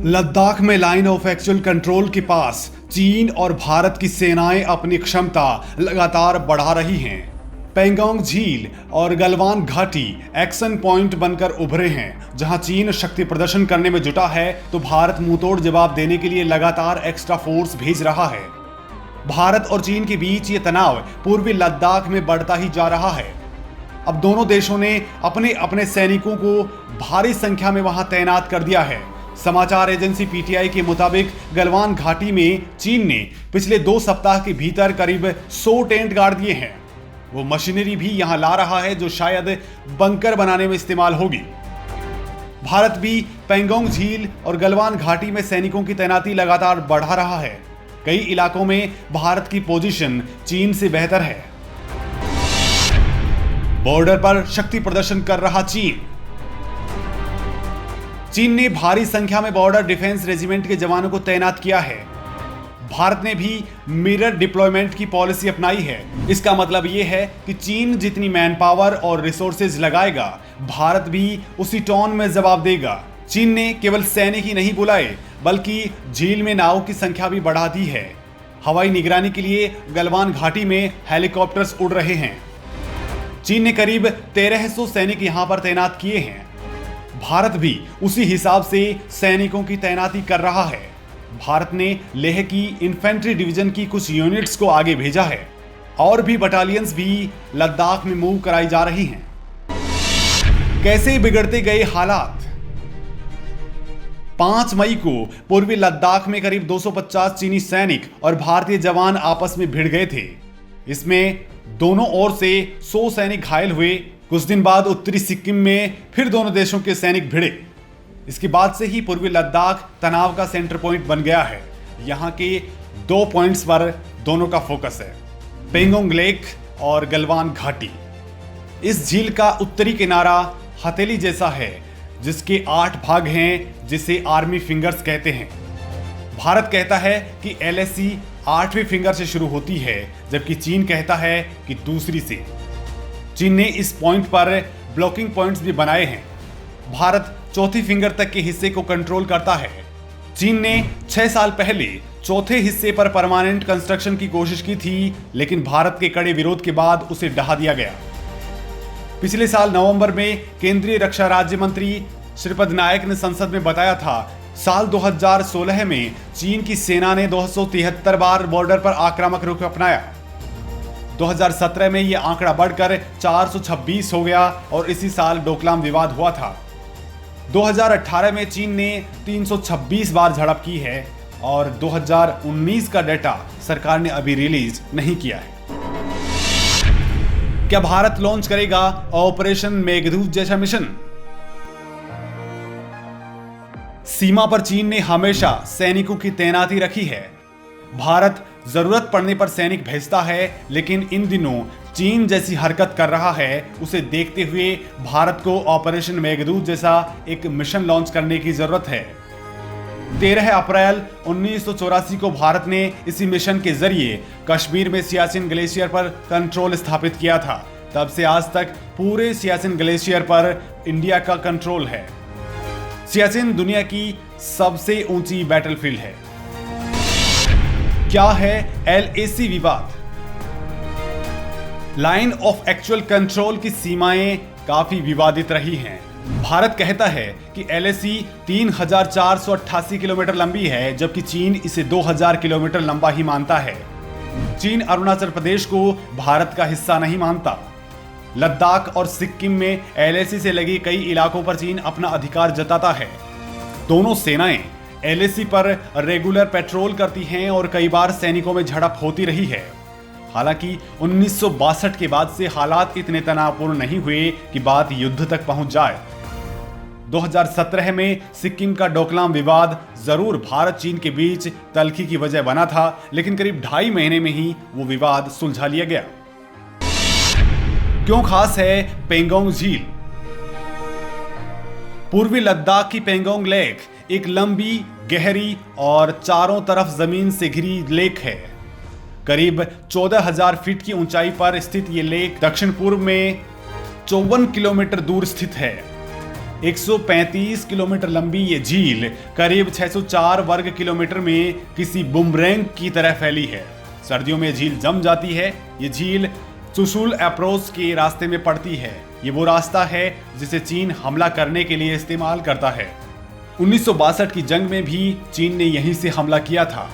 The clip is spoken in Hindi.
लद्दाख में लाइन ऑफ एक्चुअल कंट्रोल के पास चीन और भारत की सेनाएं अपनी क्षमता लगातार बढ़ा रही हैं। पेंगोंग झील और गलवान घाटी एक्शन पॉइंट बनकर उभरे हैं, जहां चीन शक्ति प्रदर्शन करने में जुटा है तो भारत मुंहतोड़ जवाब देने के लिए लगातार एक्स्ट्रा फोर्स भेज रहा है। भारत और चीन के बीच ये तनाव पूर्वी लद्दाख में बढ़ता ही जा रहा है। अब दोनों देशों ने अपने अपने सैनिकों को भारी संख्या में वहां तैनात कर दिया है। समाचार एजेंसी पीटीआई के मुताबिक गलवान घाटी में चीन ने पिछले 2 सप्ताह के भीतर करीब 100 टेंट गाड़ दिए हैं। वो मशीनरी भी यहां ला रहा है जो शायद बंकर बनाने में इस्तेमाल होगी। भारत भी पेंगोंग झील और गलवान घाटी में सैनिकों की तैनाती लगातार बढ़ा रहा है। कई इलाकों में भारत की पोजीशन चीन से बेहतर है। बॉर्डर पर शक्ति प्रदर्शन कर रहा चीन ने भारी संख्या में बॉर्डर डिफेंस रेजिमेंट के जवानों को तैनात किया है। भारत ने भी मिरर डिप्लॉयमेंट की पॉलिसी अपनाई है। इसका मतलब यह है कि चीन जितनी मैन पावर और रिसोर्सेज लगाएगा, भारत भी उसी टोन में जवाब देगा। चीन ने केवल सैनिक ही नहीं बुलाए, बल्कि झील में नावों की संख्या भी बढ़ा दी है। हवाई निगरानी के लिए गलवान घाटी में हेलीकॉप्टर्स उड़ रहे हैं। चीन ने करीब 1300 सैनिक यहां पर तैनात किए हैं। भारत भी उसी हिसाब से सैनिकों की तैनाती कर रहा है। भारत ने लेह की इन्फेंट्री डिवीजन की कुछ यूनिट्स को आगे भेजा है और भी बटालियंस भी लद्दाख में मूव कराई जा रही हैं। कैसे बिगड़ते गए हालात। 5 मई को पूर्वी लद्दाख में करीब 250 चीनी सैनिक और भारतीय जवान आपस में भिड़ गए थे। इसमें दोनों ओर से 100 सैनिक घायल हुए। कुछ दिन बाद उत्तरी सिक्किम में फिर दोनों देशों के सैनिक भिड़े। इसके बाद से ही पूर्वी लद्दाख तनाव का सेंटर पॉइंट बन गया है। यहाँ के 2 पॉइंट्स पर दोनों का फोकस है, पेंगोंग लेक और गलवान घाटी। इस झील का उत्तरी किनारा हथेली जैसा है, जिसके 8 भाग हैं, जिसे आर्मी फिंगर्स कहते हैं। भारत कहता है कि LAC 8वीं फिंगर से शुरू होती है, जबकि चीन कहता है कि दूसरी से। चीन ने इस पॉइंट पर ब्लॉकिंग पॉइंट्स भी बनाए हैं। भारत चौथी फिंगर तक के हिस्से को कंट्रोल करता है। चीन ने 6 साल पहले चौथे हिस्से पर परमानेंट कंस्ट्रक्शन की कोशिश की थी, लेकिन भारत के कड़े विरोध के बाद उसे ढहा दिया गया। पिछले साल नवंबर में केंद्रीय रक्षा राज्य मंत्री श्रीपद नायक ने संसद में बताया था, साल 2016 में चीन की सेना ने 273 बार बॉर्डर पर आक्रामक रुख अपनाया। 2017 में यह आंकड़ा बढ़कर 426 हो गया और इसी साल डोकलाम विवाद हुआ था। 2018 में चीन ने 326 बार झड़प की है और 2019 का डेटा सरकार ने अभी रिलीज नहीं किया है। क्या भारत लॉन्च करेगा ऑपरेशन मेघदूत जैसा मिशन? सीमा पर चीन ने हमेशा सैनिकों की तैनाती रखी है। भारत जरूरत पड़ने पर सैनिक भेजता है, लेकिन इन दिनों चीन जैसी हरकत कर रहा है, उसे देखते हुए भारत को ऑपरेशन मेघदूत जैसा एक मिशन लॉन्च करने की जरूरत है। 13 अप्रैल 1984 को भारत ने इसी मिशन के जरिए कश्मीर में सियाचिन ग्लेशियर पर कंट्रोल स्थापित किया था। तब से आज तक पूरे सियाचिन ग्लेशियर पर इंडिया का कंट्रोल है। सियाचिन दुनिया की सबसे ऊंची बैटलफील्ड है। क्या है LAC विवाद? लाइन ऑफ एक्चुअल कंट्रोल की सीमाएं काफी विवादित रही हैं। भारत कहता है कि LAC 3488 किलोमीटर लंबी है, जबकि चीन इसे 2000 किलोमीटर लंबा ही मानता है। चीन अरुणाचल प्रदेश को भारत का हिस्सा नहीं मानता। लद्दाख और सिक्किम में LAC से लगे कई इलाकों पर चीन अपना अधिकार जताता है। दोनों सेनाएं LAC पर रेगुलर पेट्रोल करती हैं और कई बार सैनिकों में झड़प होती रही है। हालांकि 1962 के बाद से हालात इतने तनावपूर्ण नहीं हुए कि बात युद्ध तक पहुंच जाए। 2017 में सिक्किम का डोकलाम विवाद जरूर भारत चीन के बीच तल्खी की वजह बना था, लेकिन करीब 2.5 महीने में ही वो विवाद सुलझा लिया गया। क्यों खास है पेंगोंग झील? पूर्वी लद्दाख की पेंगोंग लेक एक लंबी, गहरी और चारों तरफ जमीन से घिरी लेक है। करीब 14,000 फीट की ऊंचाई पर स्थित ये लेक दक्षिण पूर्व में 54 किलोमीटर दूर स्थित है। 135 किलोमीटर लंबी ये झील करीब 604 वर्ग किलोमीटर में किसी बुमरैंग की तरह फैली है। सर्दियों में झील जम जाती है। ये झील चुशुल अप्रोच के रास्ते में पड़ती है। ये वो रास्ता है जिसे चीन हमला करने के लिए इस्तेमाल करता है। 1962 की जंग में भी चीन ने यहीं से हमला किया था।